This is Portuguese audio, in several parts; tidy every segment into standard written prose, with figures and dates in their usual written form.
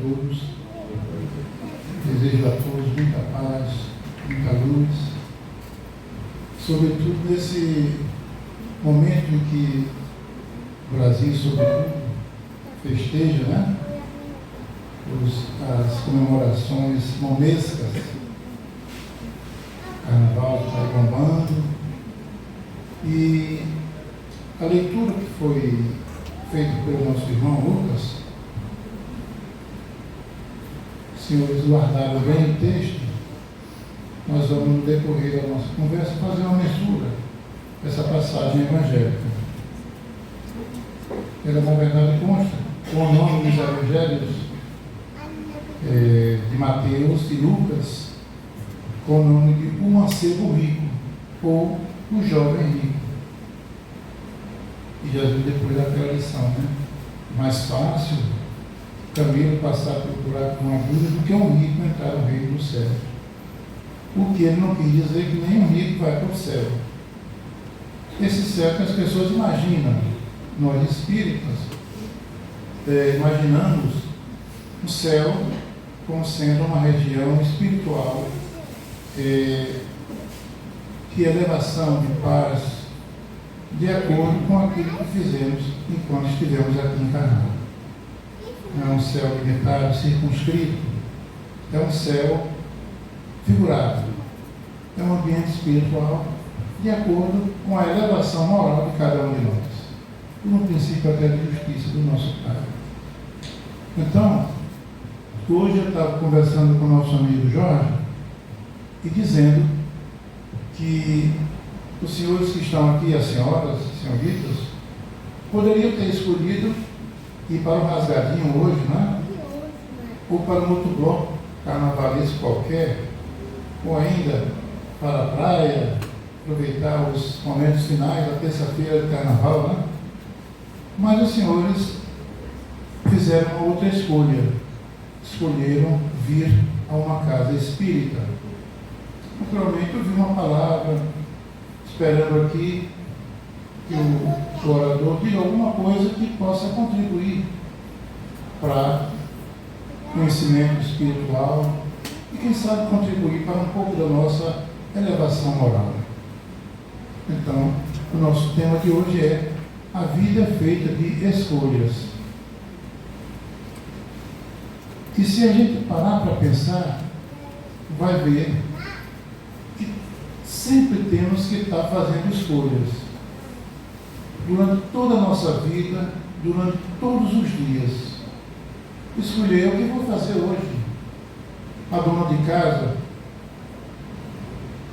todos. Desejo a todos muita paz, muita luz, sobretudo nesse momento em que o Brasil, sobretudo, festeja, né? As comemorações momescas, Carnaval está bombando, e a leitura que foi feita pelo nosso irmão Lucas, os senhores guardaram bem o texto. Nós vamos, no decorrer da nossa conversa, fazer uma menção dessa passagem evangélica. Ela, na verdade, consta com o nome dos evangelhos de Mateus e Lucas, com o nome de O Mancebo Rico, ou O Jovem Rico. E Jesus depois daquela lição, né? Mais fácil Camilo passar por buraco com agulha do que um rico entrar no reino do céu. O que ele não quis dizer que nenhum rico vai para o céu. Esse céu que as pessoas imaginam, nós espíritas, imaginamos o céu como sendo uma região espiritual, de elevação, de paz, de acordo com aquilo que fizemos enquanto estivemos aqui encarnados. Não é um céu limitado, circunscrito, é um céu figurado, é um ambiente espiritual de acordo com a elevação moral de cada um de nós, e no princípio até de justiça do nosso Pai. Então, hoje eu estava conversando com o nosso amigo Jorge e dizendo que os senhores que estão aqui, as senhoras, senhoritas, poderiam ter escolhido ir para o Rasgadinho hoje, né? Ou para um outro bloco carnavalesco qualquer, ou ainda para a praia, aproveitar os momentos finais da terça-feira de carnaval, né? Mas os senhores fizeram uma outra escolha. Escolheram vir a uma casa espírita. Naturalmente, eu vi uma palavra, esperando aqui que o orador diga alguma coisa que possa contribuir para o conhecimento espiritual e, quem sabe, contribuir para um pouco da nossa elevação moral. Então, o nosso tema de hoje é: a vida é feita de escolhas. E se a gente parar para pensar, vai ver que sempre temos que estar fazendo escolhas. Durante toda a nossa vida, durante todos os dias. Escolher o que vou fazer hoje. A dona de casa,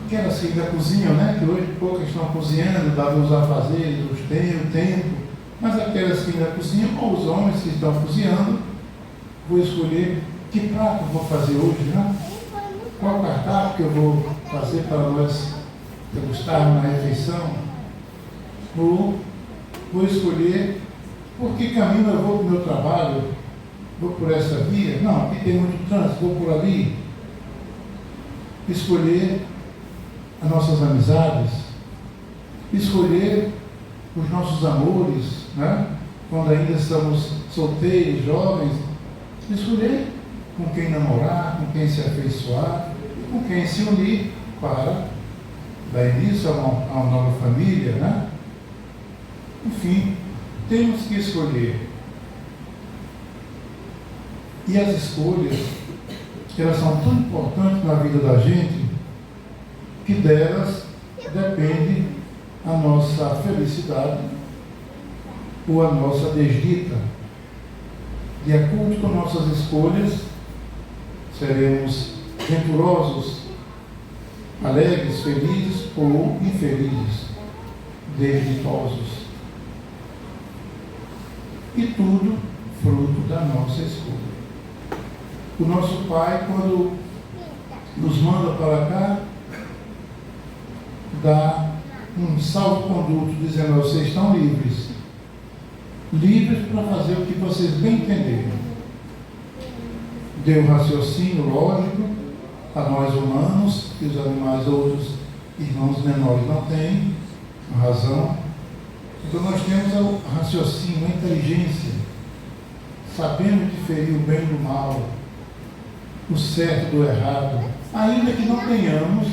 aquelas que ainda cozinham, né? Que hoje poucas estão cozinhando, dado os afazeres, o tempo, mas aquelas que ainda cozinham, ou os homens que estão cozinhando, vou escolher que prato vou fazer hoje, né? Qual cardápio que eu vou fazer para nós degustarmos na refeição? Vou escolher por que caminho eu vou para o meu trabalho. Vou por essa via? Não, aqui tem muito trânsito, vou por ali. Escolher as nossas amizades, escolher os nossos amores, né? Quando ainda estamos solteiros, jovens, escolher com quem namorar, com quem se afeiçoar, e com quem se unir para dar início a uma nova família, né? Enfim, temos que escolher. E as escolhas, elas são tão importantes na vida da gente, que delas depende a nossa felicidade ou a nossa desdita. De acordo com nossas escolhas, seremos venturosos, alegres, felizes ou infelizes, desditosos. E tudo fruto da nossa escolha. O nosso Pai, quando nos manda para cá, dá um salvo-conduto dizendo: vocês estão livres. Livres para fazer o que vocês bem entenderem. Deu um raciocínio lógico a nós humanos, que os animais, outros irmãos menores não têm, a razão. Então nós temos o raciocínio, a inteligência. sabemos diferir o bem do mal, o certo do errado, ainda que não tenhamos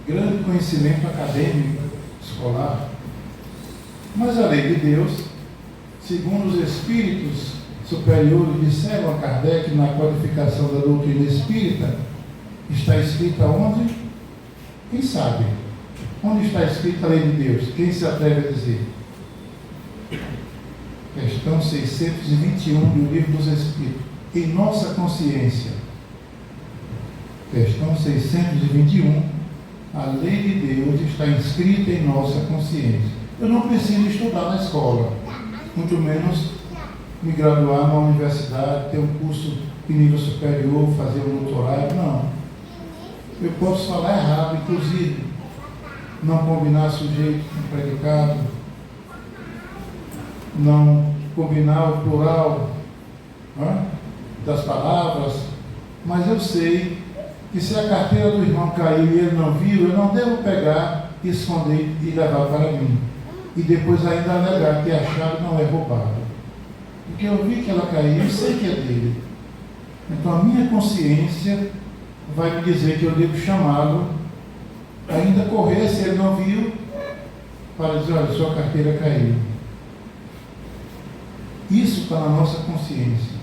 grande conhecimento acadêmico, escolar. Mas a lei de Deus, segundo os espíritos superiores disseram a Kardec na codificação da doutrina espírita, está escrita onde? Quem sabe? Onde está escrita a lei de Deus? Quem se atreve a dizer? Questão 621 do Livro dos Espíritos. Em nossa consciência. Questão 621. A lei de Deus está inscrita em nossa consciência. Eu não preciso estudar na escola, muito menos me graduar na universidade, ter um curso de nível superior, fazer um doutorado, não. Eu posso falar errado, inclusive, não combinar sujeito com predicado, não combinar o plural das palavras, mas eu sei que se a carteira do irmão caiu e ele não viu, eu não devo pegar, esconder e levar para mim. E depois ainda alegar que a chave não é roubada. Porque eu vi que ela caiu e sei que é dele. Então a minha consciência vai me dizer que eu devo chamá-lo, ainda correr se ele não viu, para dizer, olha, sua carteira caiu. Isso está na nossa consciência.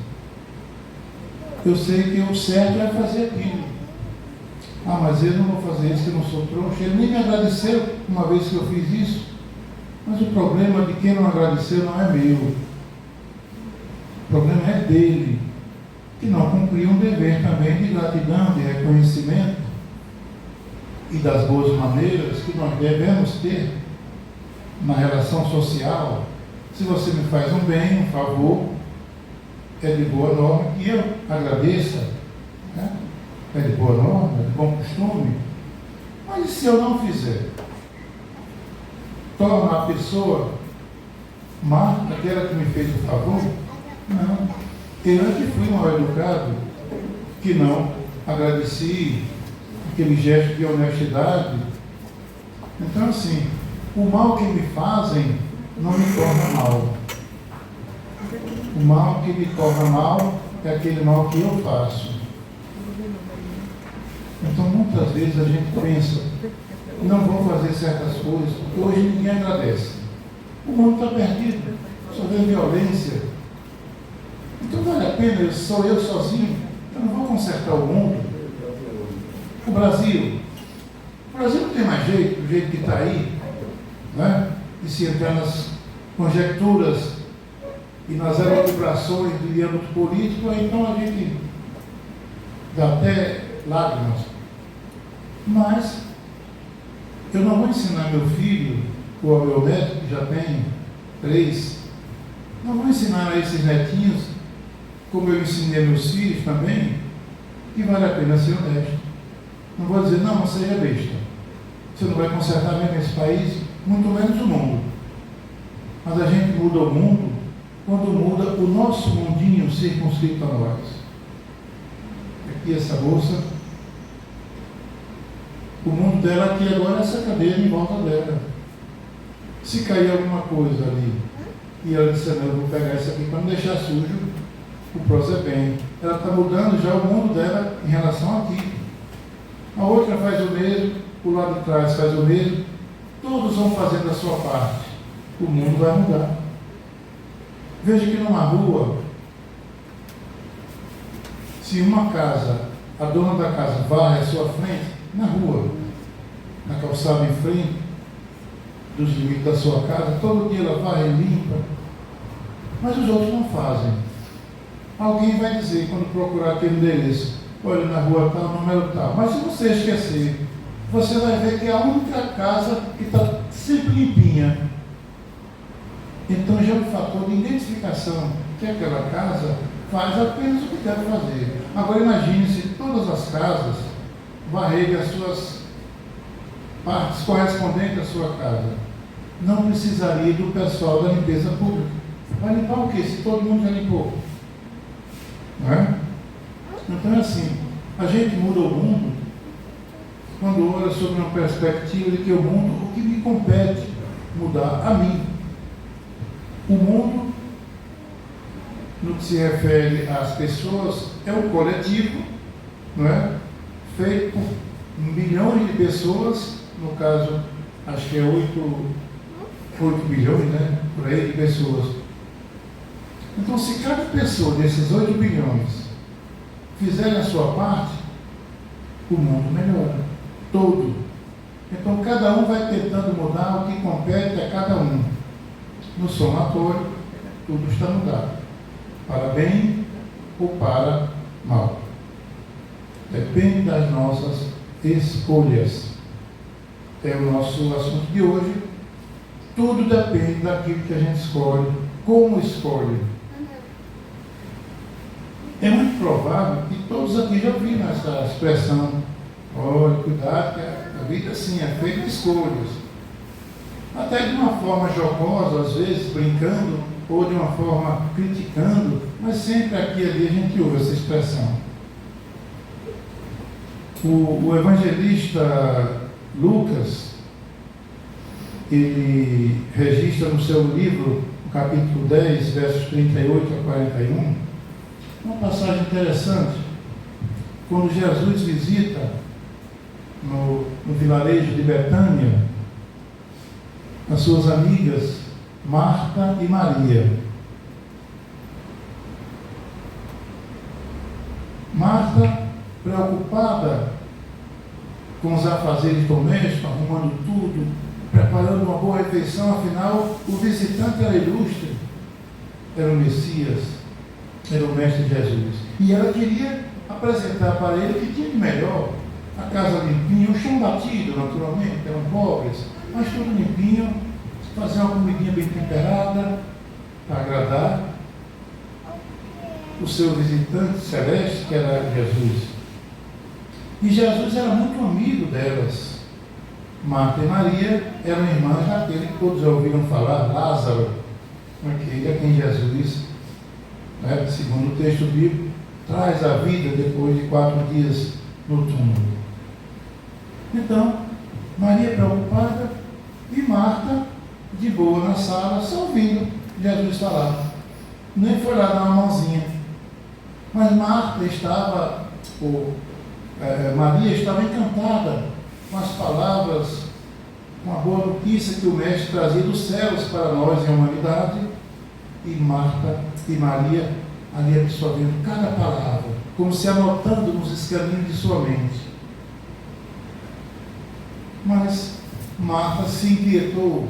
Eu sei que o certo é fazer aquilo. Ah, mas eu não vou fazer isso, eu não sou trouxa. Ele nem me agradeceu uma vez que eu fiz isso. Mas o problema de quem não agradeceu não é meu. O problema é dele, que não cumpriu um dever também de gratidão, de reconhecimento e das boas maneiras que nós devemos ter na relação social. Se você me faz um bem, um favor, é de boa norma que eu agradeça, né? É de boa norma, é de bom costume. Mas e se eu não fizer? Torna a pessoa má, aquela que me fez o favor? Não. Eu que fui mal educado, que não agradeci aquele gesto de honestidade. Então, assim, o mal que me fazem não me torna mal. O mal que me torna mal é aquele mal que eu faço. Então, muitas vezes a gente pensa, não vou fazer certas coisas, porque hoje ninguém agradece. O mundo está perdido, só vem violência. Então vale a pena, sou eu sozinho, eu não vou consertar o mundo. O Brasil não tem mais jeito, do jeito que está aí, né? E se entrar nas conjecturas e nas elucubrações do âmbito político, então a gente dá até lágrimas. Mas eu não vou ensinar meu filho, ou ao meu neto, que já tem 3, não vou ensinar a esses netinhos, como eu ensinei meus filhos também, que vale a pena ser honesto. Não vou dizer, não seja besta. Você não vai consertar mesmo esse país, muito menos o mundo. Mas a gente muda o mundo quando muda o nosso mundinho circunscrito a nós. Aqui essa moça, o mundo dela aqui agora é essa cadeira em volta dela. Se cair alguma coisa ali, e ela disse, não, eu vou pegar isso aqui para não deixar sujo o próximo bem. Ela está mudando já o mundo dela em relação aqui. A outra faz o mesmo, o lado de trás faz o mesmo. Todos vão fazendo a sua parte. O mundo vai mudar. Veja que numa rua, se uma casa, a dona da casa varre à sua frente, na rua, na calçada em frente dos limites da sua casa, todo dia ela varre e limpa, mas os outros não fazem. Alguém vai dizer, quando procurar aquele endereço, olha, na rua tal, número tal. Mas se você esquecer, você vai ver que é a única casa que está sempre limpinha. Então já é um fator de identificação que aquela casa faz apenas o que deve fazer. Agora imagine se todas as casas varrerem as suas partes correspondentes à sua casa. Não precisaria do pessoal da limpeza pública. Vai limpar o quê? Se todo mundo já limpou. Não é? Então é assim, a gente muda o mundo quando olha sobre uma perspectiva de que o mundo, o que me compete mudar a mim. O mundo no que se refere às pessoas, é um coletivo, não é? Feito por milhões de pessoas, no caso, acho que é 8 bilhões, né? Por aí, de pessoas. Então, se cada pessoa desses 8 bilhões fizerem a sua parte, o mundo melhora, todo. Então, cada um vai tentando mudar o que compete a cada um. No somatório, tudo está mudado, para bem ou para mal. Depende das nossas escolhas. É o nosso assunto de hoje. Tudo depende daquilo que a gente escolhe, como escolhe. É muito provável que todos aqui já viram essa expressão: olha, cuidado, que a vida sim é feita de escolhas. Até de uma forma jocosa, às vezes, brincando, ou de uma forma criticando, mas sempre aqui e ali a gente ouve essa expressão. O evangelista Lucas, ele registra no seu livro, no capítulo 10, versos 38 a 41, uma passagem interessante. Quando Jesus visita no vilarejo de Betânia as suas amigas Marta e Maria. Marta, preocupada com os afazeres domésticos, arrumando tudo, preparando uma boa refeição, afinal, o visitante era ilustre, era o Messias, era o Mestre Jesus. E ela queria apresentar para ele o que tinha de melhor: a casa limpinha, o chão batido, naturalmente, eram pobres, mas tudo limpinho, fazer uma comidinha bem temperada, para agradar o seu visitante celeste, que era Jesus. E Jesus era muito amigo delas. Marta e Maria eram irmãs daquele que todos já ouviram falar, Lázaro, aquele a quem Jesus, segundo o texto bíblico, traz a vida depois de 4 dias no túmulo. Então, Maria preocupada e Marta de boa na sala, só ouvindo Jesus falar. Nem foi lá dar uma mãozinha. Mas Maria estava encantada com as palavras, com a boa notícia que o Mestre trazia dos céus para nós e a humanidade. E Marta e Maria ali absorvendo cada palavra, como se anotando nos escaninhos de sua mente. Mas Marta se inquietou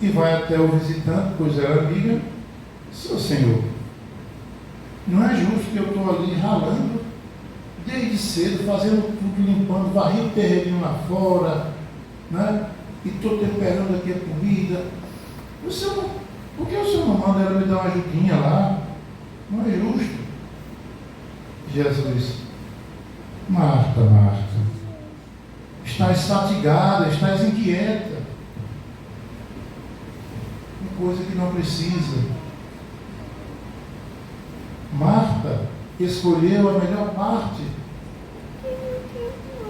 e vai até o visitante, pois era amiga. Seu Senhor, não é justo que eu estou ali ralando desde cedo, fazendo tudo, limpando, varri o terreninho lá fora, né? E estou temperando aqui a comida. Por que o senhor não manda ela me dar uma ajudinha lá? Não é justo. Jesus: Marta, Marta, estás fatigada, estás inquieta, uma coisa que não precisa. Marta escolheu a melhor parte.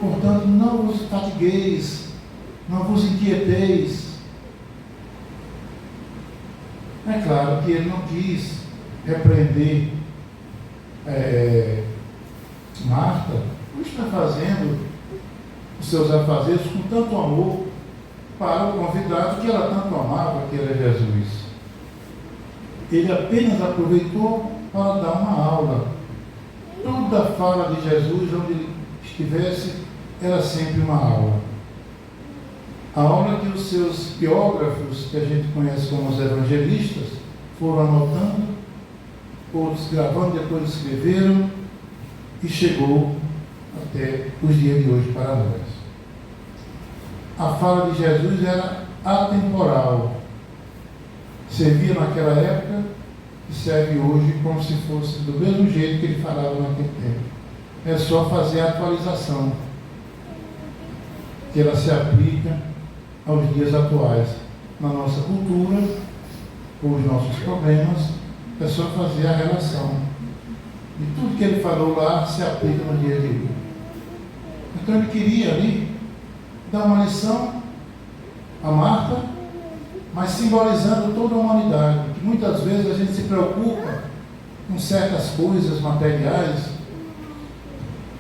Portanto, não vos fatigueis, não vos inquieteis. É claro que ele não quis repreender Marta por estar fazendo os seus afazeres com tanto amor para o convidado que ela tanto amava, que era Jesus. Ele apenas aproveitou para dar uma aula. Toda a fala de Jesus, onde ele estivesse, era sempre uma aula. A aula que os seus biógrafos, que a gente conhece como os evangelistas, foram anotando, outros gravando, depois escreveram, e chegou até os dias de hoje para nós. A fala de Jesus era atemporal. Servia naquela época e serve hoje como se fosse do mesmo jeito que ele falava naquele tempo. É só fazer a atualização, que ela se aplica aos dias atuais. Na nossa cultura, com os nossos problemas, é só fazer a relação. E tudo que ele falou lá se aplica no dia de hoje. Então ele queria ali dar uma lição a Marta, mas simbolizando toda a humanidade, que muitas vezes a gente se preocupa com certas coisas materiais,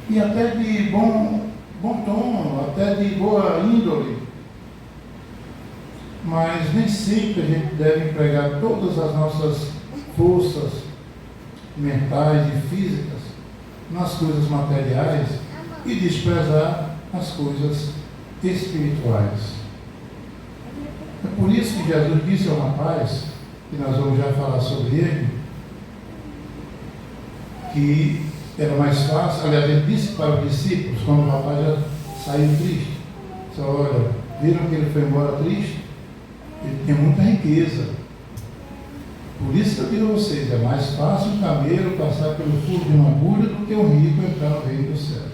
e até de bom tom, até de boa índole. Mas nem sempre a gente deve empregar todas as nossas forças mentais e físicas nas coisas materiais e desprezar as coisas espirituais. É por isso que Jesus disse ao rapaz, que nós vamos já falar sobre ele, que era mais fácil. Aliás, ele disse para os discípulos, quando o rapaz já saiu triste, disse: olha, viram que ele foi embora triste? Ele tinha muita riqueza. Por isso que eu digo a vocês, é mais fácil um camelo passar pelo furo de uma agulha do que um rico entrar no reino dos céus.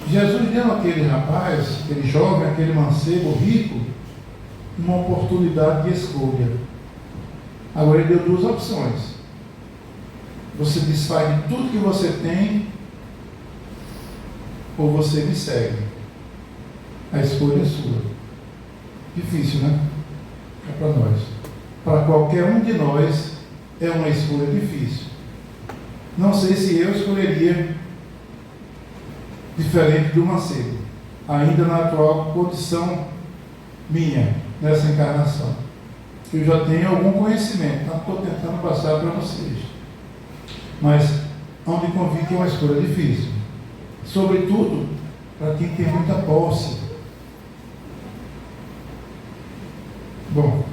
Jesus deu àquele rapaz, aquele jovem, aquele mancebo rico, uma oportunidade de escolha. Agora ele deu duas opções: você desfaz de tudo que você tem, ou você me segue. A escolha é sua. Difícil, né? É para nós. Para qualquer um de nós é uma escolha difícil. Não sei se eu escolheria diferente do mancebo, ainda na atual condição minha, nessa encarnação. Eu já tenho algum conhecimento, não estou tentando passar para vocês. Mas onde convite é uma escolha difícil. Sobretudo para quem tem muita posse. Bom,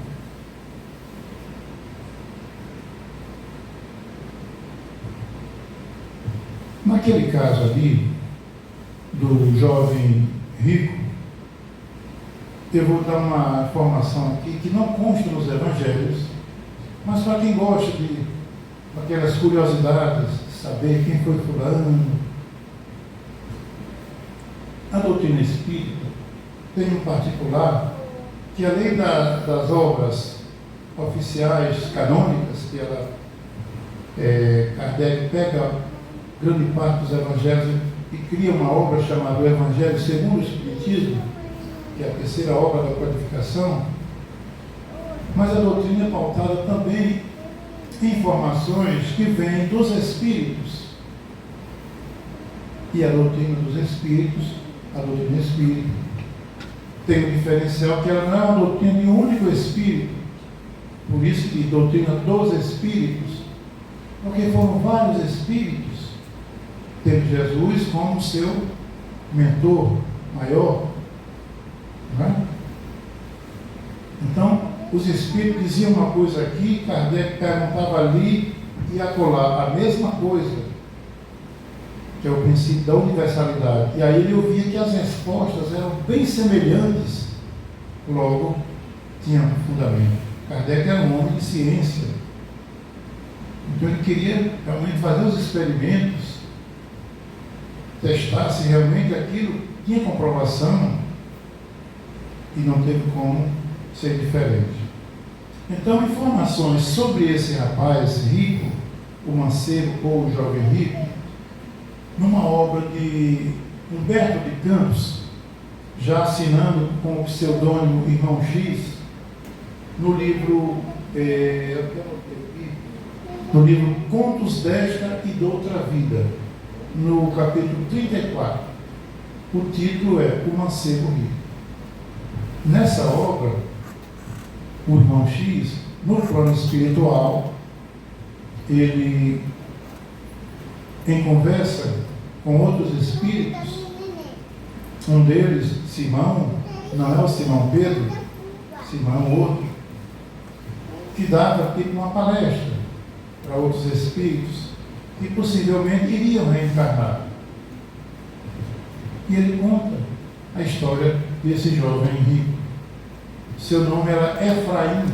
naquele caso ali, do jovem rico, eu vou dar uma informação aqui que não consta nos evangelhos, mas para quem gosta de aquelas curiosidades, saber quem foi fulano. A doutrina espírita tem um particular que, além das obras oficiais, canônicas, que Kardec pega grande parte dos evangelhos e cria uma obra chamada O Evangelho segundo o Espiritismo, que é a terceira obra da codificação, mas a doutrina é pautada também em informações que vêm dos Espíritos. E a doutrina dos Espíritos, a doutrina espírita, tem um diferencial que ela não é uma doutrina de um único Espírito, por isso que doutrina dos Espíritos, porque foram vários Espíritos, tendo Jesus como seu mentor maior, não é? Então, os Espíritos diziam uma coisa aqui, Kardec perguntava ali e acolá a mesma coisa, que é o princípio da universalidade. E aí ele ouvia que as respostas eram bem semelhantes, logo tinham fundamento. Kardec era um homem de ciência, então ele queria realmente fazer os experimentos, testar se realmente aquilo tinha comprovação, e não teve como ser diferente. Então, informações sobre esse rapaz rico, o mancebo ou o jovem rico, numa obra de Humberto de Campos, já assinando com o pseudônimo Irmão X, no livro Contos desta e d'Outra Vida, no capítulo 34. O título é O Mancebo Rico. Nessa obra, o Irmão X, no plano espiritual, ele, em conversa com outros espíritos, um deles, Simão, não é o Simão Pedro, Simão outro, que dava tipo uma palestra para outros espíritos que possivelmente iriam reencarnar. E ele conta a história desse jovem rico. Seu nome era Efraim,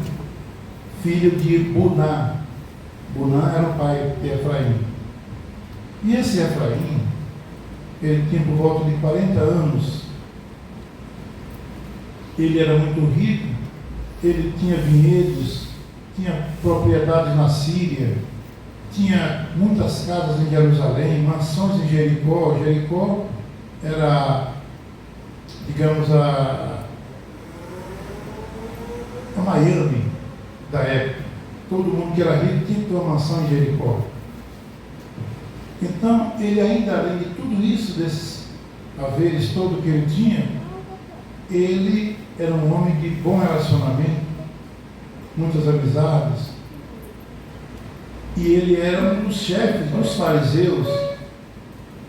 filho de Buná. Buná era o pai de Efraim. E esse Efraim, ele tinha por volta de 40 anos. Ele era muito rico, ele tinha vinhedos, tinha propriedades na Síria, tinha muitas casas em Jerusalém, mansões em Jericó. Jericó era, digamos, a Miami da época. Todo mundo que era rico tinha que ter uma mansão em Jericó. Então, ele ainda, além de tudo isso, desses haveres todo que ele tinha, ele era um homem de bom relacionamento, muitas amizades, e ele era um dos chefes dos fariseus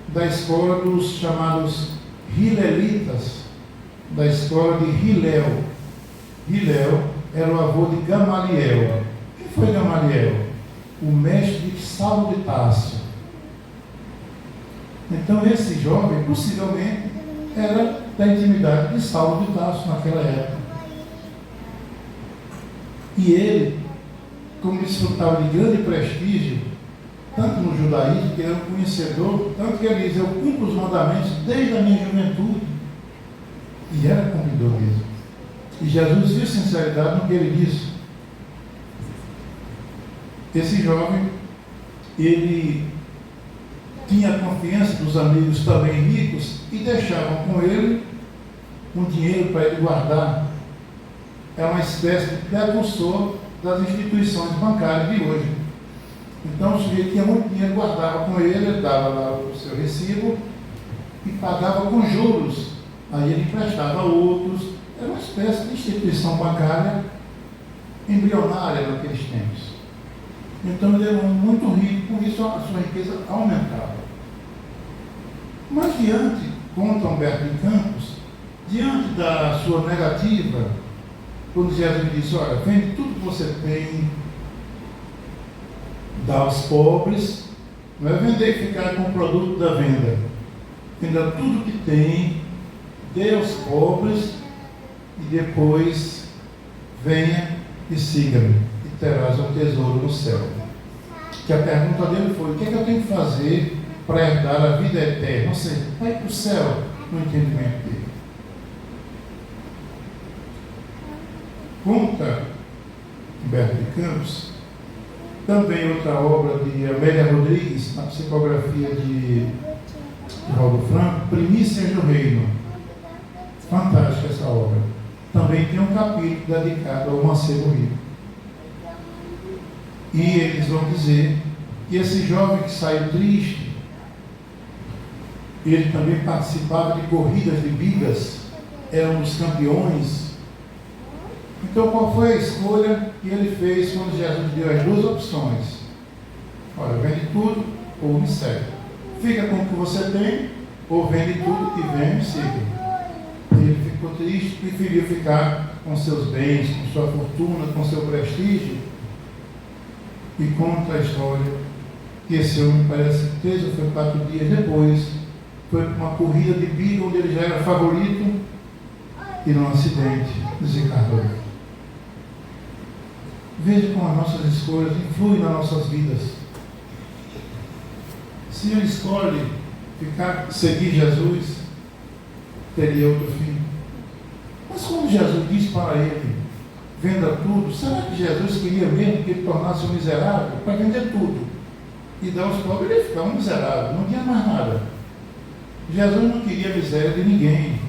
da escola dos chamados Hilelitas, da escola de Hilel. Hilel era o avô de Gamaliel. Quem foi Gamaliel? O mestre de Saulo de Tarso. Então esse jovem possivelmente era da intimidade de Saulo de Tarso naquela época. E ele, como desfrutava de grande prestígio, tanto no judaísmo, que era um conhecedor, tanto que ele diz: eu cumpro os mandamentos desde a minha juventude. E era cumpridor mesmo. E Jesus viu sinceridade no que ele disse. Esse jovem, ele tinha a confiança dos amigos também ricos e deixavam com ele um dinheiro para ele guardar. É uma espécie de precursor das instituições bancárias de hoje. Então o sujeito tinha muito dinheiro, guardava com ele dava lá o seu recibo e pagava com juros. Aí ele emprestava a outros. Era uma espécie de instituição bancária embrionária naqueles tempos. Então ele era muito rico, com isso a sua riqueza aumentava. Mas conta Humberto de Campos, diante da sua negativa, quando Jesus disse: olha, vende tudo que você tem, dá aos pobres, não é vender e ficar com o produto da venda. Venda tudo que tem, dê aos pobres e depois venha e siga-me e terás um tesouro no céu. Que a pergunta dele foi: o que é que eu tenho que fazer para herdar a vida eterna? Ou seja, vai para o céu, no entendimento dele. Conta Humberto de Campos, também outra obra de Amélia Rodrigues, na psicografia de Valdo Franco, Primícias do Reino. Fantástica essa obra. Também tem um capítulo dedicado ao mancebo rico. E eles vão dizer que esse jovem que saiu triste, ele também participava de corridas de bigas, era um dos campeões. Então qual foi a escolha que ele fez quando Jesus deu as duas opções? Olha, vende tudo ou me segue. Fica com o que você tem, ou vende tudo e vem e me siga. Ele ficou triste, preferiu ficar com seus bens, com sua fortuna, com seu prestígio. E conta a história que esse homem, parece que 3 ou 4 dias depois, foi para uma corrida de biga onde ele já era favorito e num acidente desencarnou. Veja como as nossas escolhas influem nas nossas vidas. Se ele escolhe seguir Jesus, teria outro fim. Mas quando Jesus diz para ele: venda tudo, será que Jesus queria mesmo que ele tornasse um miserável? Para vender tudo e dar aos pobres, ele ia ficar um miserável, não tinha mais nada. Jesus não queria a miséria de ninguém.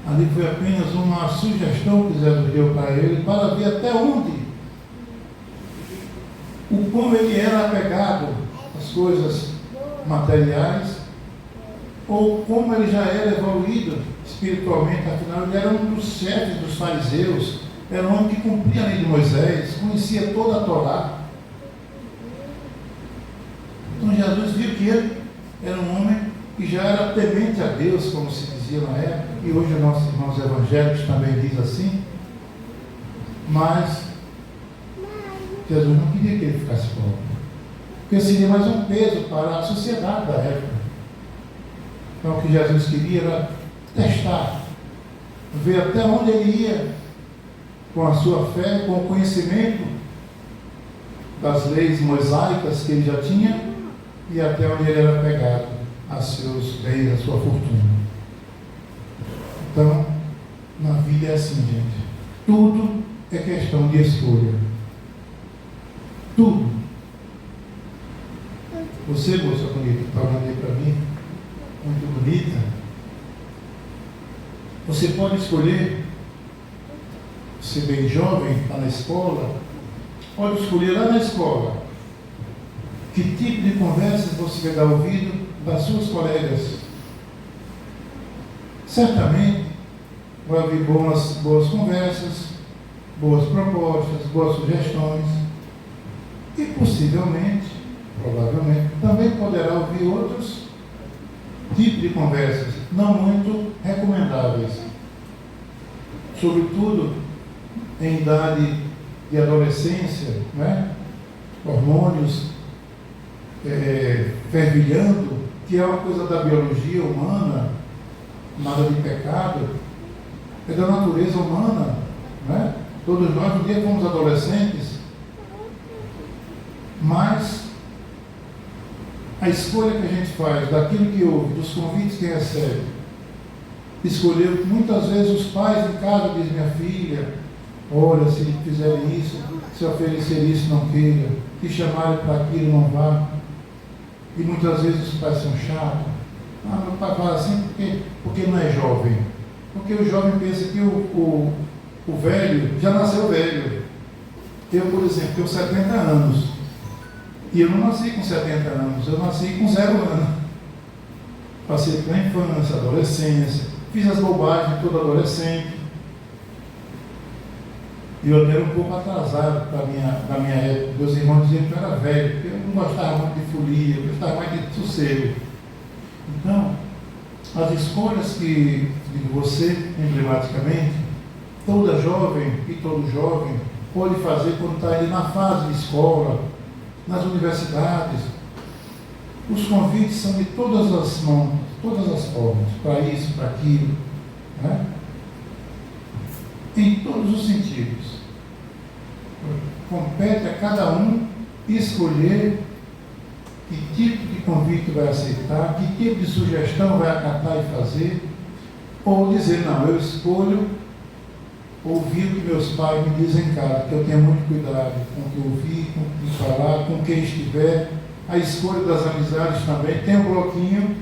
Ali foi apenas uma sugestão que Jesus deu para ele, para ver até onde, como ele era apegado às coisas materiais, ou como ele já era evoluído espiritualmente. Afinal, ele era um dos chefes dos fariseus, era um homem que cumpria a lei de Moisés, conhecia toda a Torá. Então Jesus viu que ele era um homem que já era temente a Deus, como se dizia na época, e hoje os nossos irmãos evangélicos também dizem assim. Mas Jesus não queria que ele ficasse pobre, porque seria mais um peso para a sociedade da época. Então o que Jesus queria era testar, ver até onde ele ia com a sua fé, com o conhecimento das leis mosaicas que ele já tinha, e até onde ele era apegado a seus bens, a sua fortuna. Então, na vida é assim, gente. Tudo é questão de escolha. Tudo. Você, moça bonita, que está olhando aí para mim, muito bonita, você pode escolher você bem jovem, está na escola, pode escolher lá na escola que tipo de conversas você vai dar ouvido das suas colegas. Certamente vai ouvir boas conversas, boas propostas, boas sugestões e possivelmente, provavelmente, também poderá ouvir outros tipos de conversas não muito recomendáveis, sobretudo em idade de adolescência, né? Hormônios fervilhando, que é uma coisa da biologia humana, nada de pecado, é da natureza humana, né? Todos nós um dia fomos adolescentes, mas a escolha que a gente faz daquilo que ouve, dos convites que recebe, escolheu muitas vezes os pais em casa dizem: minha filha, olha, se fizerem isso, se oferecer isso, não queira, se chamarem para aquilo, não vá. E muitas vezes os pais são chatos. Meu pai fala assim porque não é jovem. Porque o jovem pensa que o velho já nasceu velho. Eu, por exemplo, tenho 70 anos. E eu não nasci com 70 anos, eu nasci com 0 anos. Passei pela infância, adolescência, fiz as bobagens todo adolescente. E eu era um pouco atrasado na minha época. Meus irmãos diziam que eu era velho, porque eu não gostava muito de folia, eu gostava mais de sossego. Então, as escolhas que você, emblematicamente, toda jovem e todo jovem pode fazer quando está ali na fase de escola, nas universidades. Os convites são de todas as mãos, todas as formas, para isso, para aquilo, né? Em todos os sentidos. Compete a cada um escolher que tipo de convite vai aceitar, que tipo de sugestão vai acatar e fazer, ou dizer: não, eu escolho ouvir o que meus pais me dizem em casa, que eu tenho muito cuidado com o que ouvir, com o que falar, com quem estiver. A escolha das amizades também. Tem um bloquinho,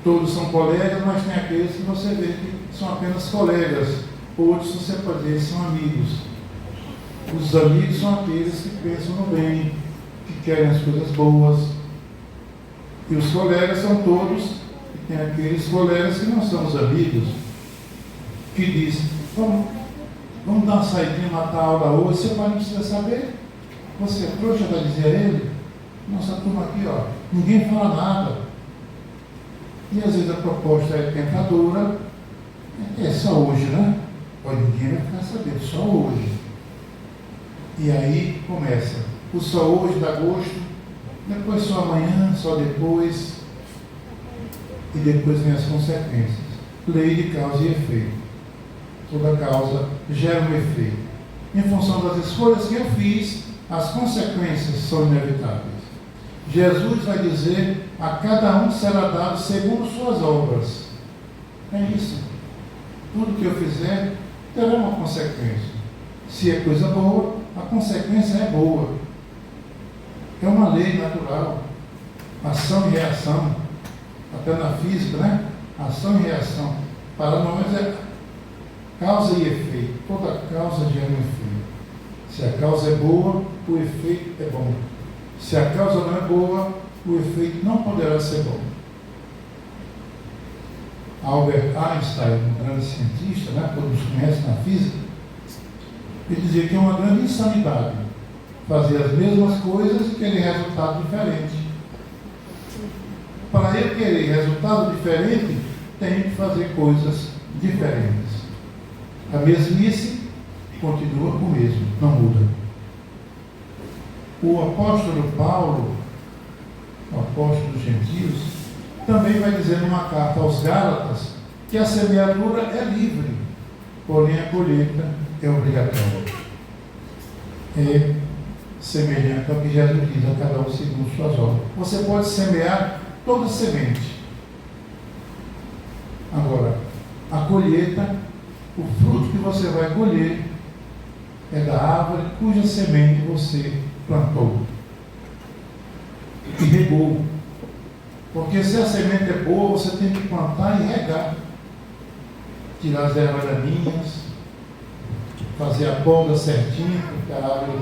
todos são colegas, mas tem aqueles que você vê que são apenas colegas. Outros você pode dizer são amigos. Os amigos são aqueles que pensam no bem, que querem as coisas boas. E os colegas são todos, e tem aqueles colegas que não são os amigos, que dizem: vamos dar uma saidinha, matar a aula hoje, seu pai não precisa saber. Você é trouxa, vai dizer a ele: nossa turma aqui, ó, ninguém fala nada. E às vezes a proposta é tentadora, é só hoje, né? Pode ninguém vai ficar sabendo, só hoje. E aí começa o só hoje dá gosto, depois só amanhã, só depois, e depois vem as consequências. Lei de causa e efeito. Toda causa gera um efeito. Em função das escolhas que eu fiz, as consequências são inevitáveis. Jesus vai dizer: a cada um será dado segundo suas obras. É isso. Tudo que eu fizer terá uma consequência. Se é coisa boa, a consequência é boa. É uma lei natural. Ação e reação. Até na física, né? Ação e reação. Para nós é causa e efeito. Toda causa gera um efeito. Se a causa é boa, o efeito é bom. Se a causa não é boa, o efeito não poderá ser bom. Albert Einstein, um grande cientista, né, todos conhecem na física, ele dizia que é uma grande insanidade fazer as mesmas coisas e querer resultado diferente. Para ele querer resultado diferente, tem que fazer coisas diferentes. A mesmice continua o mesmo, não muda. O apóstolo Paulo, o apóstolo dos gentios, também vai dizer numa carta aos Gálatas que a semeadura é livre, porém a colheita é obrigatória. É semelhante ao que Jesus diz: a cada um segundo suas obras. Você pode semear toda semente. Agora, a colheita, o fruto que você vai colher, é da árvore cuja semente você plantou e regou. Porque se a semente é boa, você tem que plantar e regar, tirar as ervas daninhas, fazer a poda certinho, para que a árvore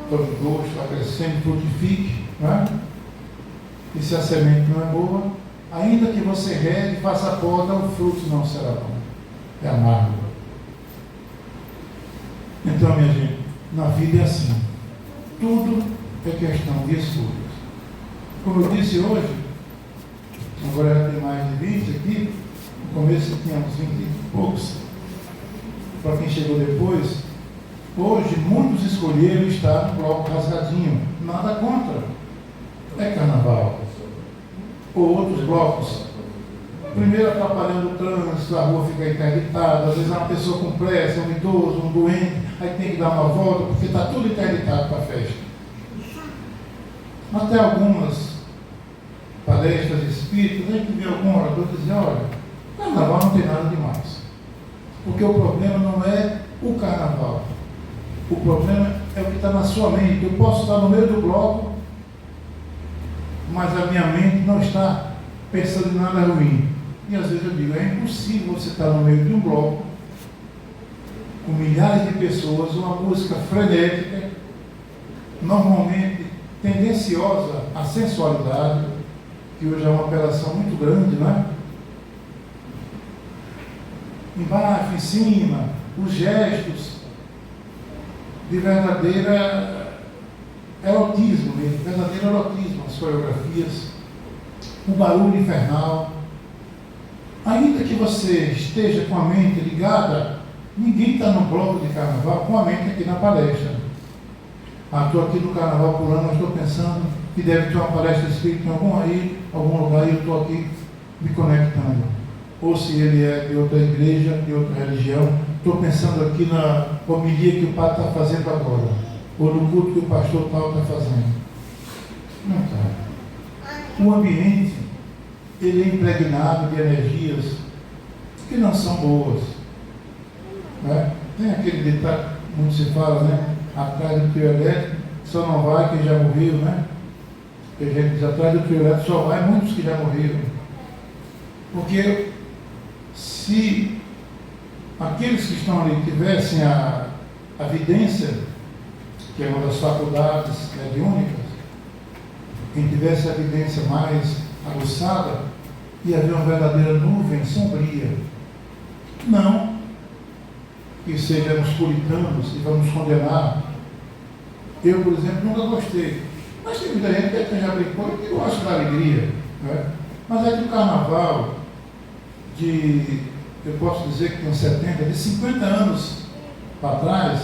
tome gosto, está crescendo, frutifique, não é? E se a semente não é boa, ainda que você regue e faça a poda, o fruto não será bom. É amargo. Então, minha gente, na vida é assim. Tudo é questão de escolhas. Como eu disse hoje, agora já tem mais de 20 aqui, no começo tinha uns 20 e poucos, para quem chegou depois, hoje muitos escolheram estar no bloco rasgadinho. Nada contra. É carnaval. Ou outros blocos. Primeiro atrapalhando o trânsito, a rua fica interditada, às vezes é uma pessoa com pressa, um idoso, um doente, aí tem que dar uma volta, porque está tudo interditado para a festa. Até algumas palestras espíritas, a gente vê algum orador dizer, olha, carnaval não tem nada demais. Porque o problema não é o carnaval. O problema é o que está na sua mente. Eu posso estar no meio do bloco, mas a minha mente não está pensando em nada ruim. E às vezes eu digo, é impossível você estar no meio de um bloco, com milhares de pessoas, uma música frenética, normalmente tendenciosa à sensualidade, que hoje é uma apelação muito grande, não é? Embaixo, em cima, os gestos de verdadeira erotismo mesmo, verdadeiro erotismo, as coreografias, o barulho infernal. Ainda que você esteja com a mente ligada, ninguém está no bloco de carnaval com a mente aqui na palestra. Estou aqui no carnaval pulando, mas estou pensando que deve ter uma palestra espírita em algum lugar, e eu estou aqui me conectando. Ou se ele é de outra igreja, de outra religião, estou pensando aqui na homilia que o padre está fazendo agora, ou no culto que o pastor tal está fazendo. Não está. O ambiente, ele é impregnado de energias que não são boas. Né? Tem aquele ditado, muito se fala, né? Atrás do trio elétrico só não vai quem já morreu, né? Porque a gente diz, atrás do trio elétrico só vai muitos que já morreram. Porque se aqueles que estão ali tivessem a vidência, que é uma das faculdades mediúnicas, quem tivesse a vidência mais aguçada, ia haver uma verdadeira nuvem sombria. Não que sejamos puritanos e vamos condenar. Eu, por exemplo, nunca gostei. Mas tem muita gente que já brincou e que gosta da alegria. Né? Mas é que o carnaval, eu posso dizer que tem 70, de 50 anos para trás,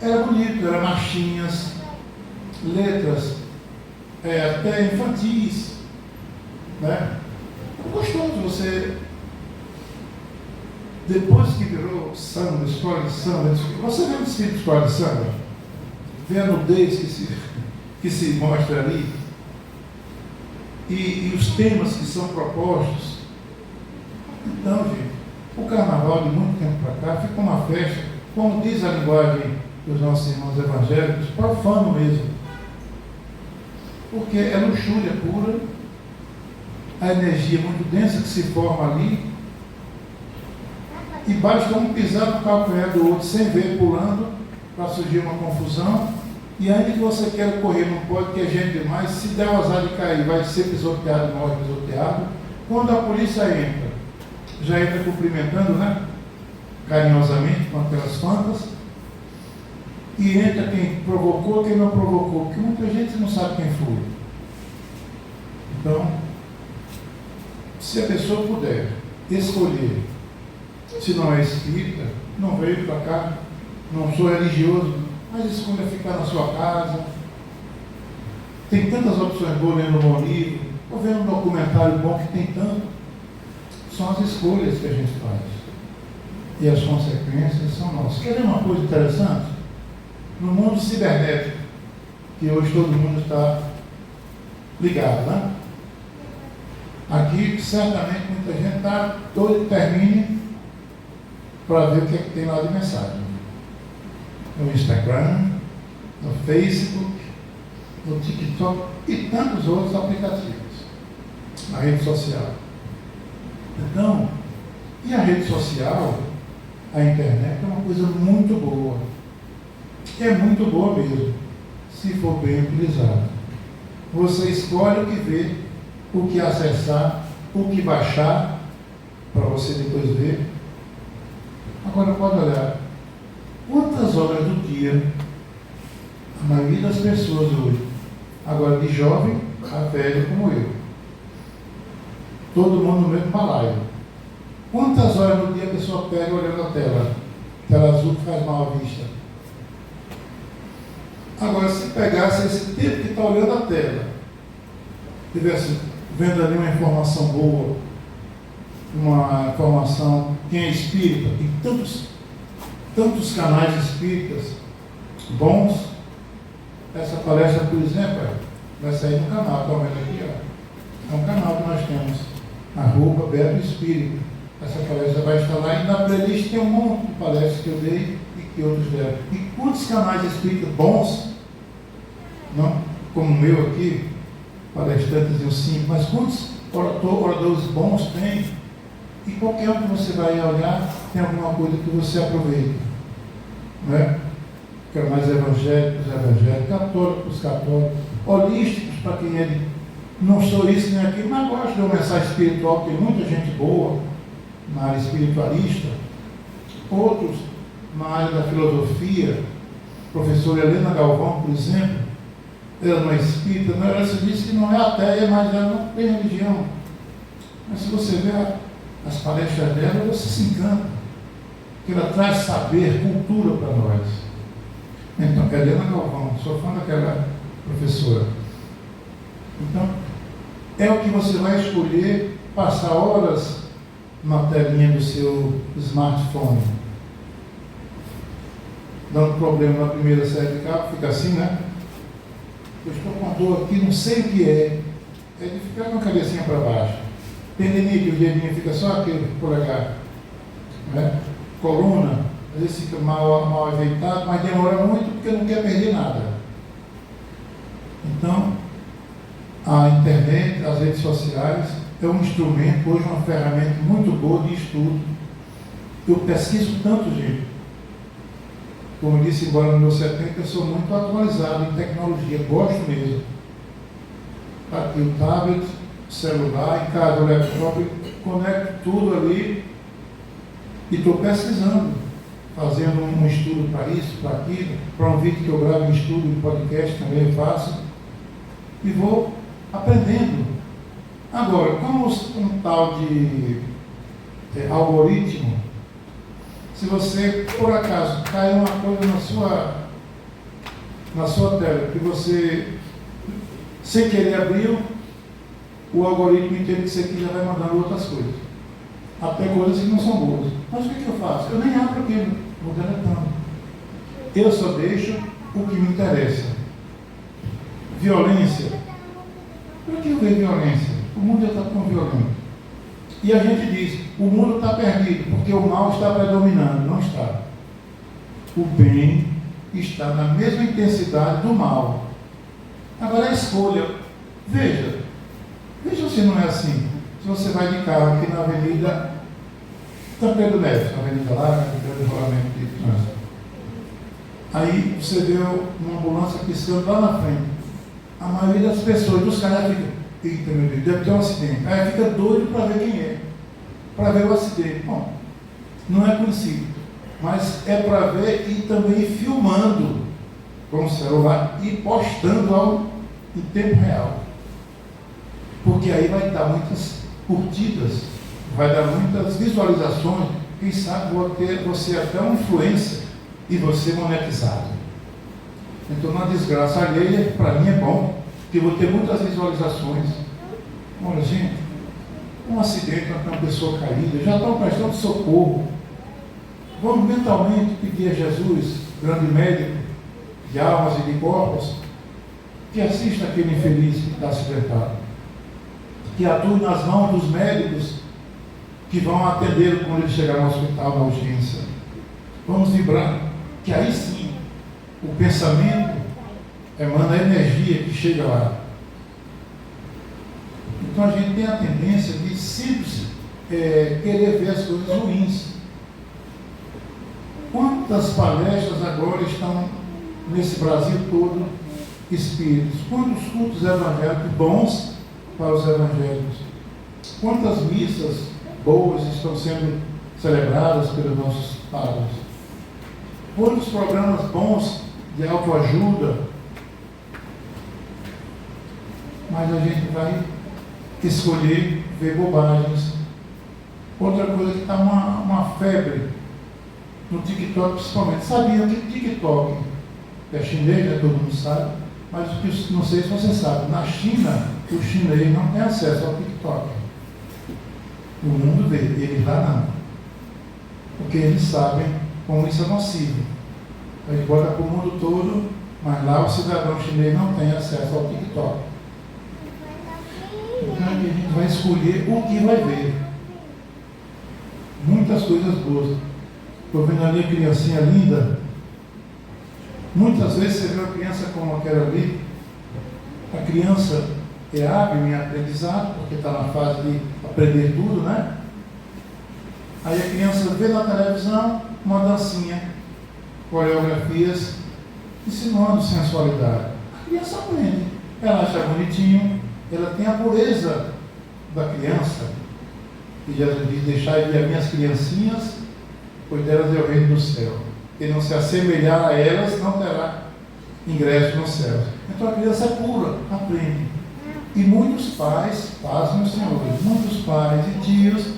era bonito, era marchinhas, letras, até infantis. Né? É gostoso você, depois que virou samba, escola de samba, você vê o desfile de escola de samba, vê a nudez que se mostra ali, e os temas que são propostos. Então, gente, o carnaval de muito tempo para cá ficou uma festa, como diz a linguagem dos nossos irmãos evangélicos, profano mesmo. Porque é luxúria pura, a energia muito densa que se forma ali, e basta um pisar no calcanhar do outro sem ver pulando, para surgir uma confusão, e ainda que você queira correr, não pode, que é gente demais, se der o azar de cair, vai ser pisoteado, morre pisoteado. Quando a polícia entra, já entra cumprimentando, né? Carinhosamente, com aquelas fantas, e entra quem provocou, quem não provocou, porque muita gente não sabe quem foi. Então, se a pessoa puder escolher, se não é espírita, não veio para cá, não sou religioso, mas escolha ficar na sua casa. Tem tantas opções boas lendo um bom livro, ou vendo um documentário bom que tem tanto. São as escolhas que a gente faz. E as consequências são nossas. Quer ver uma coisa interessante? No mundo cibernético, que hoje todo mundo está ligado, né? Aqui, certamente, muita gente está todo termine para ver o que é que tem lá de mensagem. No Instagram, no Facebook, no TikTok e tantos outros aplicativos. Na rede social. Então, e a rede social A internet é uma coisa muito boa. É muito boa mesmo, se for bem utilizada. Você escolhe o que ver, o que acessar, o que baixar, para você depois ver. Agora pode olhar, quantas horas do dia a maioria das pessoas hoje, agora de jovem a velho como eu, todo mundo no mesmo balaio, quantas horas do dia a pessoa pega olhando a tela azul que faz mal à vista? Agora, se pegasse esse tempo que está olhando a tela, tivesse vendo ali uma informação boa, uma informação, quem é espírita, tem tantos canais espíritas bons. Essa palestra, por exemplo, vai sair no canal, está vendo aqui, ó. É um canal que nós temos, @Beto Espírita. Essa palestra vai estar lá e na playlist tem um monte de palestras que eu dei e que outros deram. E quantos canais espíritas bons, não? Como o meu aqui, palestrantes eu sim, mas quantos oradores bons tem? E qualquer um que você vai olhar, tem alguma coisa que você aproveita, não é? Mais evangélicos, católicos, holísticos, para quem é de, não sou isso nem aquilo, mas gosto de uma mensagem espiritual, tem muita gente boa na área espiritualista, outros na área da filosofia, professora Helena Galvão, por exemplo, ela não é espírita, ela se diz que não é ateia, mas ela não tem religião. Mas se você ver as palestras dela, você se encanta, porque ela traz saber, cultura para nós. Então, Helena Galvão, sou fã daquela professora. Então, é o que você vai escolher, passar horas na telinha do seu smartphone. Dando problema na primeira série de cabo, fica assim, né? Eu estou com a dor aqui, não sei o que é. É de ficar com a cabecinha para baixo. Tendinite, o dedinho fica só aquele polegar. Né? Coluna, às vezes fica mal ajeitado, mas demora muito porque não quer perder nada. Então, a internet, as redes sociais, é um instrumento, hoje uma ferramenta muito boa de estudo. Eu pesquiso tanto, gente. Como eu disse, embora no meu 70, eu sou muito atualizado em tecnologia, gosto mesmo. Aqui o tablet, celular, em casa o laptop, conecto tudo ali e estou pesquisando, fazendo um estudo para isso, para aquilo, para um vídeo que eu gravo em estudo, em podcast também eu faço, e vou aprendendo. Agora, como um tal de algoritmo, se você, por acaso, cai uma coisa na sua tela, que você, sem querer, abriu, o algoritmo entende que você aqui já vai mandando outras coisas. Até coisas que não são boas. Mas o que eu faço? Eu nem abro aquilo, vou deletando. Eu só deixo o que me interessa. Violência. Por que eu vejo violência? O mundo já está tão violento. E a gente diz, o mundo está perdido, porque o mal está predominando. Não está. O bem está na mesma intensidade do mal. Agora a escolha. Veja se não é assim. Se você vai de carro aqui na Avenida Tancredo Neves, na Avenida Larga, no rolamento de trânsito. Aí você vê uma ambulância piscando lá na frente. A maioria das pessoas, dos caras ficam, eita meu Deus, deve ter um acidente. Aí fica doido para ver quem é. Para ver o acidente. Bom, não é conhecido, mas é para ver e também filmando com o celular e postando em tempo real. Porque aí vai dar muitas curtidas, vai dar muitas visualizações, quem sabe você até uma influência e você monetizado. Então, na desgraça alheia, para mim é bom, porque eu vou ter muitas visualizações. Olha, gente, um acidente, uma pessoa caída, já estão prestando socorro. Vamos mentalmente pedir a Jesus, grande médico de almas e de corpos, que assista aquele infeliz que está acidentado, que atue nas mãos dos médicos que vão atendê-lo quando ele chegar no hospital, na urgência. Vamos vibrar, que aí sim o pensamento emana a energia que chega lá. Então a gente tem a tendência de sempre querer ver as coisas ruins. Quantas palestras agora estão nesse Brasil todo espíritos? Quantos cultos evangélicos bons para os evangélicos? Quantas missas boas estão sendo celebradas pelos nossos padres? Quantos programas bons de autoajuda? Mas a gente vai escolher ver bobagens. Outra coisa que está uma febre no TikTok principalmente. Sabiam que o TikTok é chinês, né? Todo mundo sabe, mas não sei se você sabe, na China o chinês não tem acesso ao TikTok. O mundo dele, eles lá não. Porque eles sabem como isso é nocivo. Eles botam para o mundo todo, mas lá o cidadão chinês não tem acesso ao TikTok. Então a gente vai escolher o que vai ver. Muitas coisas boas. Estou vendo ali a criancinha linda. Muitas vezes você vê uma criança como aquela ali. A criança é hábil em aprendizado, porque está na fase de aprender tudo, né? Aí a criança vê na televisão uma dancinha, coreografias, ensinando sensualidade. A criança aprende. Ela acha bonitinho, ela tem a pureza da criança. E Jesus diz: deixai vir as minhas criancinhas, pois delas é o reino do céu. Quem não se assemelhar a elas não terá ingresso no céu. Então a criança é pura, aprende. E muitos pais, meus senhores, muitos pais e tios,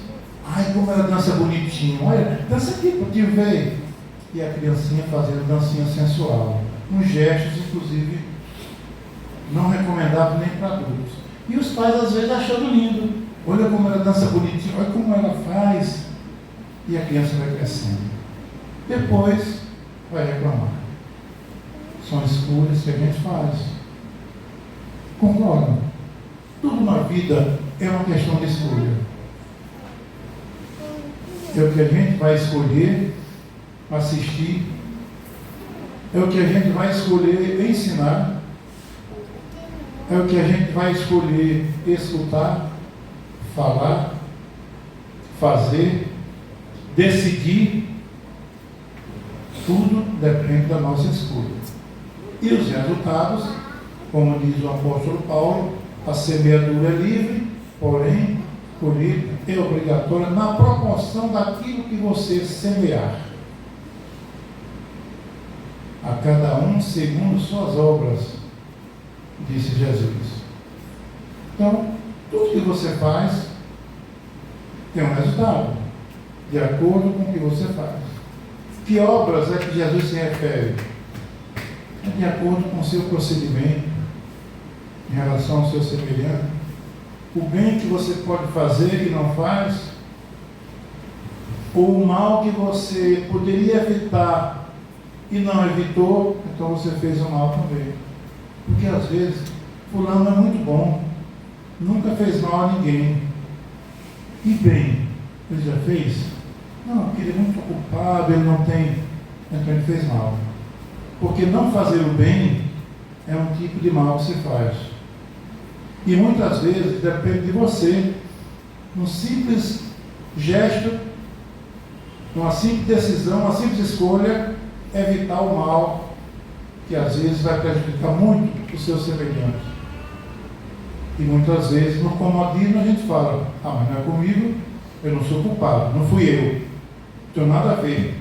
ai como ela dança bonitinho, olha, dança aqui para o tio ver. E a criancinha fazendo dancinha sensual, uns gestos inclusive não recomendáveis nem para adultos. E os pais às vezes achando lindo, olha como ela dança bonitinho, olha como ela faz. E a criança vai crescendo. Depois vai reclamar. São escolhas que a gente faz. Concordam? Tudo na vida é uma questão de escolha. É o que a gente vai escolher assistir, é o que a gente vai escolher ensinar, é o que a gente vai escolher escutar, falar, fazer, decidir. Tudo depende da nossa escolha. E os resultados, como diz o apóstolo Paulo, a semeadura é livre, porém, colheita é obrigatória na proporção daquilo que você semear. A cada um segundo suas obras, disse Jesus. Então, tudo que você faz tem um resultado, de acordo com o que você faz. Que obras é que Jesus se refere? É de acordo com o seu procedimento, em relação ao seu semelhante. O bem que você pode fazer e não faz, ou o mal que você poderia evitar e não evitou, então você fez o mal também. Porque às vezes, fulano é muito bom, nunca fez mal a ninguém. E bem, ele já fez? Não, porque ele é muito ocupado, ele não tem, então ele fez mal. Porque não fazer o bem é um tipo de mal que se faz. E muitas vezes depende de você, um simples gesto, uma simples decisão, uma simples escolha, evitar o mal, que às vezes vai prejudicar muito os seus semelhantes. E muitas vezes no comodismo a gente fala: ah, mas não é comigo, eu não sou culpado, não fui eu, não tenho nada a ver.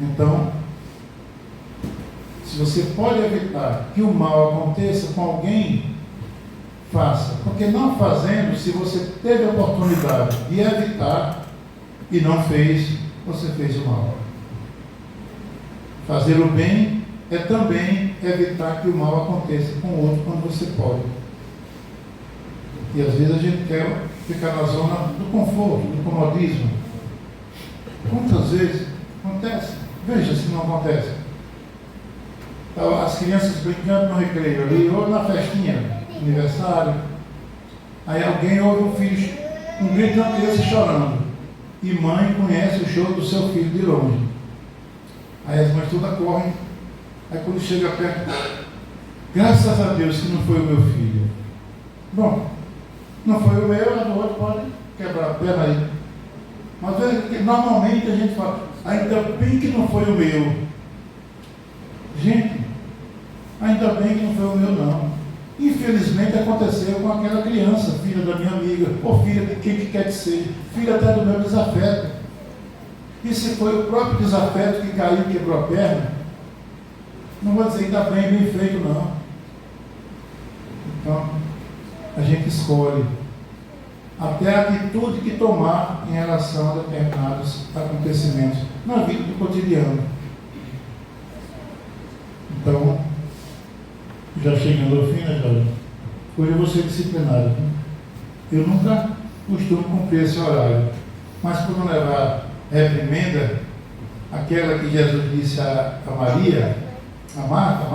Então, se você pode evitar que o mal aconteça com alguém, faça. Porque não fazendo, se você teve a oportunidade de evitar e não fez, você fez o mal. Fazer o bem é também evitar que o mal aconteça com o outro quando você pode. E às vezes a gente quer ficar na zona do conforto, do comodismo. Quantas vezes acontece? Veja se não acontece. As crianças brincando no recreio ali, ou na festinha, aniversário, aí alguém ouve um filho, um grito de uma criança chorando, e mãe conhece o choro do seu filho de longe. Aí as mães todas correm, aí quando chega perto, graças a Deus que não foi o meu filho. Bom, não foi o meu, a do outro pode quebrar a perna aí. Mas normalmente a gente fala, ainda bem que não foi o meu. Gente, ainda bem que não foi o meu, não. Infelizmente aconteceu com aquela criança, filha da minha amiga, ou filha de quem que quer que seja, filha até do meu desafeto. E se foi o próprio desafeto que caiu e quebrou a perna, não vou dizer ainda bem feito, não. Então, a gente escolhe até a atitude que tomar em relação a determinados acontecimentos na vida do cotidiano. Então, já chegando ao fim, né, Jorge? Hoje eu vou ser disciplinado. Eu nunca costumo cumprir esse horário, mas por não levar reprimenda, aquela que Jesus disse a Maria, a Marta.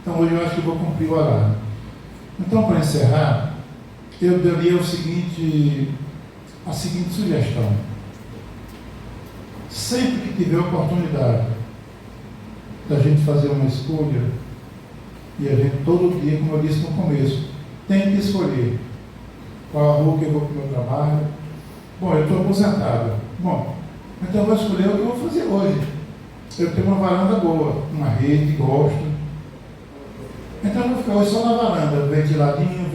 Então hoje eu acho que eu vou cumprir o horário. Então, para encerrar, eu daria a seguinte sugestão. Sempre que tiver oportunidade da gente fazer uma escolha, e a gente todo dia, como eu disse no começo, tem que escolher qual a rua que eu vou para o meu trabalho. Bom, eu estou aposentado. Bom, então eu vou escolher o que eu vou fazer hoje. Eu tenho uma varanda boa, uma rede, gosto. Então eu vou ficar hoje só na varanda, ventiladinho,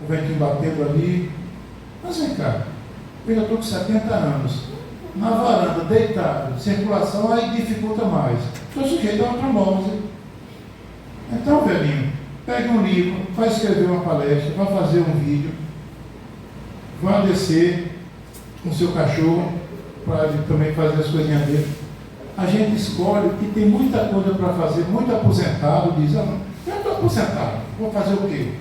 o ventinho batendo ali. Mas vem cá, eu já estou com 70 anos. Na varanda, deitado, circulação aí dificulta mais. Estou sujeito a uma trombose. Então, velhinho, pega um livro, vai escrever uma palestra, vai fazer um vídeo, vai descer com seu cachorro, para ele também fazer as coisinhas dele. A gente escolhe que tem muita coisa para fazer, muito aposentado, diz, eu estou aposentado, vou fazer o quê?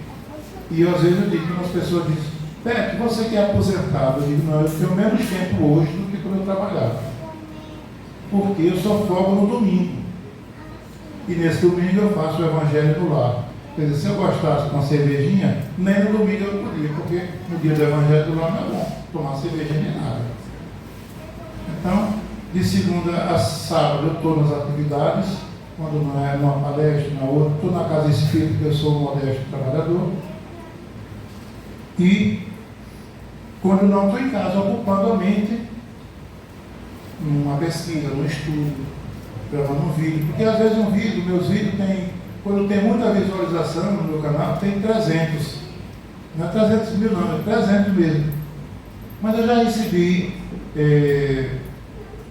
E às vezes eu digo, que umas pessoas dizem, Beto, você que é aposentado, eu digo, não, eu tenho menos tempo hoje do que quando eu trabalhava. Porque eu só folgo no domingo. E nesse domingo eu faço o evangelho do lar. Quer dizer, se eu gostasse de uma cervejinha, nem no domingo eu podia, porque no dia do evangelho do lar não é bom tomar cerveja nem nada. Então, de segunda a sábado eu estou nas atividades, quando não é numa palestra, na outra, estou na casa espírita, porque eu sou um modesto trabalhador. E quando não estou em casa, ocupando a mente numa pesquisa, num estudo, gravando um vídeo, porque às vezes meus vídeos tem, quando tem muita visualização no meu canal, tem 300, não é 300 mil não, é 300 mesmo. Mas eu já recebi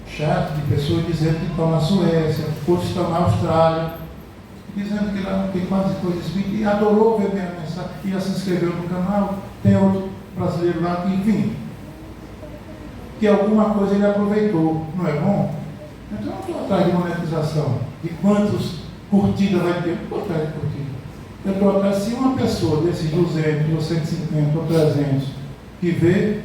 chat de pessoas dizendo que estão na Suécia, outros estão na Austrália, dizendo que lá não tem quase coisas, e adorou ver minha mensagem, e já se inscreveu no canal, tem outro brasileiro lá, enfim, que alguma coisa ele aproveitou, não é bom? Então eu não estou atrás de monetização, de quantos curtidas vai ter, não estou atrás de curtida. Eu estou atrás, se uma pessoa desses 200, ou 150, ou 300, que vê,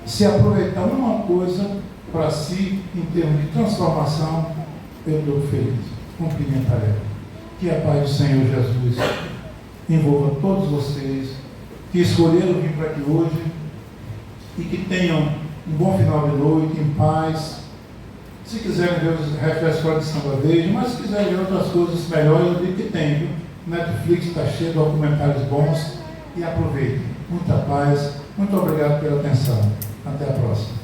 se aproveitar uma coisa para si, em termos de transformação, eu estou feliz, cumprimentarei. Que a paz do Senhor Jesus envolva todos vocês que escolheram vir para aqui hoje e que tenham um bom final de noite, em paz. Se quiserem ver os reflexões de Samba Verde, mas se quiserem ver outras coisas melhores, eu digo que tem, viu? Netflix está cheio de documentários bons e aproveitem. Muita paz. Muito obrigado pela atenção. Até a próxima.